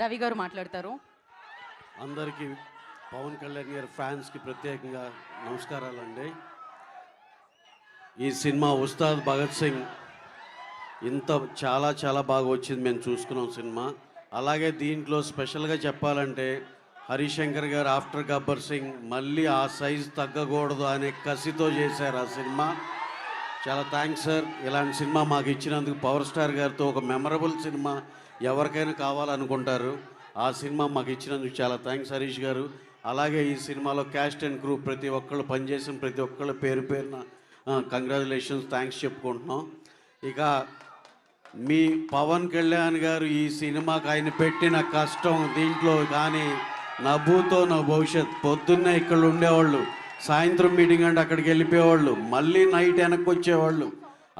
రవి గారు మాట్లాడతారు. అందరికీ పవన్ కళ్యాణ్ గారి ఫ్యాన్స్కి ప్రత్యేకంగా నమస్కారాలండి. ఈ సినిమా ఉస్తాద్ భగత్ సింగ్ చాలా చాలా బాగా వచ్చింది, మేము చూసుకున్నాం సినిమా. అలాగే దీంట్లో స్పెషల్గా చెప్పాలంటే హరిశంకర్ గారు ఆఫ్టర్ గబ్బర్ సింగ్ మళ్ళీ ఆ సైజు తగ్గకూడదు అనే కసితో చేశారు ఆ సినిమా. చాలా థ్యాంక్స్ సార్, ఇలాంటి సినిమా మాకు ఇచ్చినందుకు. పవర్ స్టార్ గారితో ఒక మెమరబుల్ సినిమా ఎవరికైనా కావాలనుకుంటారు, ఆ సినిమా మాకు ఇచ్చినందుకు చాలా థ్యాంక్స్ హరీష్ గారు. అలాగే ఈ సినిమాలో క్యాస్ట్ అండ్ క్రూ ప్రతి ఒక్కళ్ళు పనిచేసిన ప్రతి ఒక్కళ్ళు పేరు పేరున కంగ్రాచులేషన్స్, థ్యాంక్స్ చెప్పుకుంటున్నాం. ఇక మీ పవన్ కళ్యాణ్ గారు ఈ సినిమాకి ఆయన పెట్టిన కష్టం దీంట్లో కానీ నవ్వుతో నా భవిష్యత్. పొద్దున్నే ఇక్కడ ఉండేవాళ్ళు, సాయంత్రం మీటింగ్ అంటే అక్కడికి వెళ్ళిపోయేవాళ్ళు, మళ్ళీ నైట్ వెనక్కి వచ్చేవాళ్ళు.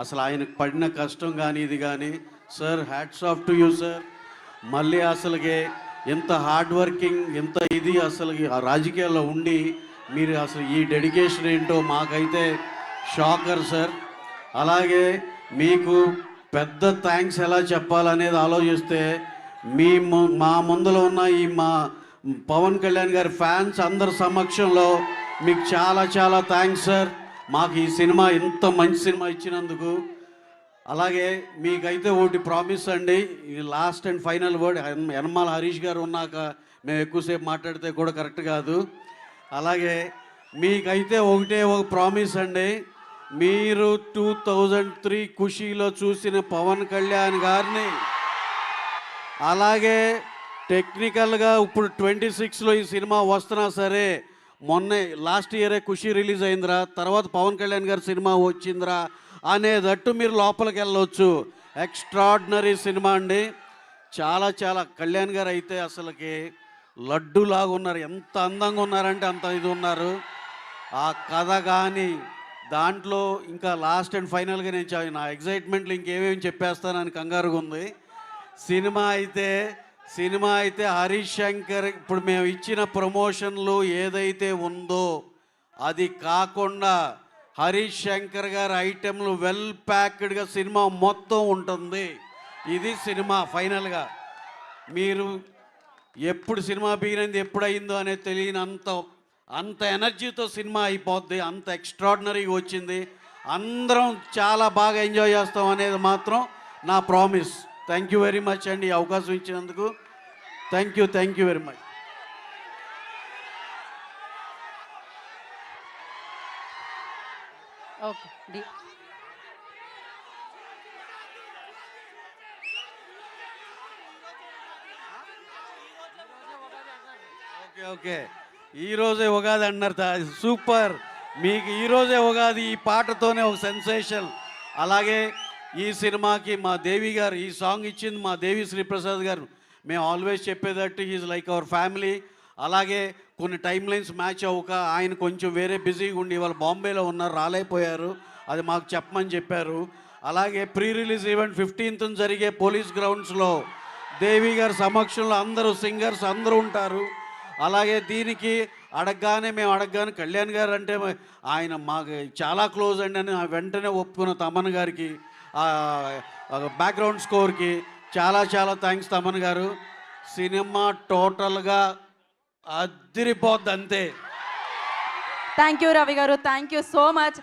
అసలు ఆయనకు పడిన కష్టం కానీ ఇది కానీ sir, hats off to you sir. మళ్ళీ అసలుకి ఎంత హార్డ్ వర్కింగ్, ఎంత ఇది అసలు ఆ రాజకీయాల్లో ఉండి మీరు అసలు ఈ డెడికేషన్ ఏంటో మాకైతే షాకర్ సార్. అలాగే మీకు పెద్ద థ్యాంక్స్ ఎలా చెప్పాలనేది ఆలోచిస్తే మా ముందులో ఉన్న ఈ మా పవన్ కళ్యాణ్ గారి ఫ్యాన్స్ అందరి సమక్షంలో మీకు చాలా చాలా థ్యాంక్స్ సార్, మాకు ఈ సినిమా ఇంత మంచి సినిమా ఇచ్చినందుకు. అలాగే మీకైతే ఒకటి ప్రామిస్ అండి, ఈ last and final word. Yanamala Harish garu ఉన్నాక మేము ఎక్కువసేపు మాట్లాడితే కూడా కరెక్ట్ కాదు. అలాగే మీకైతే ఒకటే ఒక ప్రామిస్ అండి, మీరు 2003 ఖుషీలో చూసిన పవన్ కళ్యాణ్ గారిని అలాగే టెక్నికల్గా ఇప్పుడు 26లో ఈ సినిమా వస్తున్నా సరే, మొన్నే లాస్ట్ ఇయరే ఖుషి రిలీజ్ అయిందిరా, తర్వాత పవన్ కళ్యాణ్ గారి సినిమా వచ్చిందిరా అనేటట్టు మీరు లోపలికి వెళ్ళవచ్చు. ఎక్స్ట్రాడినరీ సినిమా అండి. చాలా చాలా కళ్యాణ్ గారు అయితే అసలుకి లడ్డులాగా ఉన్నారు, ఎంత అందంగా ఉన్నారంటే అంత ఇది ఉన్నారు. ఆ కథ కానీ దాంట్లో ఇంకా లాస్ట్ అండ్ ఫైనల్గా నేను నా ఎగ్జైట్మెంట్లో ఇంకేమేమి చెప్పేస్తానని కంగారుగా ఉంది. సినిమా అయితే హరీష్ శంకర్ ఇప్పుడు మేము ఇచ్చిన ప్రమోషన్లు ఏదైతే ఉందో అది కాకుండా హరీష్ శంకర్ గారి ఐటెంలు వెల్ ప్యాక్డ్గా సినిమా మొత్తం ఉంటుంది. ఇది సినిమా ఫైనల్గా. మీరు ఎప్పుడు సినిమా బిగినైంది ఎప్పుడయిందో అనేది తెలియని అంత ఎనర్జీతో సినిమా అయిపోద్ది, అంత ఎక్స్ట్రాడినరీగా వచ్చింది. అందరం చాలా బాగా ఎంజాయ్ చేస్తాం అనేది మాత్రం నా promise. Thank you very much అండి, ఈ అవకాశం ఇచ్చినందుకు. Thank you very much. Okay okay ఈరోజే ఉగాది అన్నారు, సూపర్. మీకు ఈరోజే ఉగాది, ఈ పాటతోనే ఒక సెన్సేషన్. అలాగే ఈ సినిమాకి మా దేవి గారు ఈ సాంగ్ ఇచ్చింది మా దేవి శ్రీప్రసాద్ గారు. మేము ఆల్వేస్ చెప్పేటట్టు ఈజ్ లైక్ అవర్ ఫ్యామిలీ. అలాగే కొన్ని టైమ్ లైన్స్ మ్యాచ్ అవ్వక ఆయన కొంచెం వేరే బిజీగా ఉండి వాళ్ళు బాంబేలో ఉన్నారు, రాలేకపోయారు. అది మాకు చెప్పమని చెప్పారు. అలాగే ప్రీ రిలీజ్ ఈవెంట్ 15th జరిగే పోలీస్ గ్రౌండ్స్లో దేవి గారి సమక్షంలో అందరూ సింగర్స్ అందరూ ఉంటారు. అలాగే దీనికి మేము అడగగానే కళ్యాణ్ గారు అంటే ఆయన మాకు చాలా క్లోజ్ అండి అని వెంటనే ఒప్పుకున్న తమన్ గారికి, బ్యాక్గ్రౌండ్ స్కోర్కి చాలా చాలా థ్యాంక్స్ తమన్ గారు. సినిమా టోటల్గా అదిరిపోద్ది అంతే. థ్యాంక్ యూ రవి గారు, థ్యాంక్ యూ సో మచ్.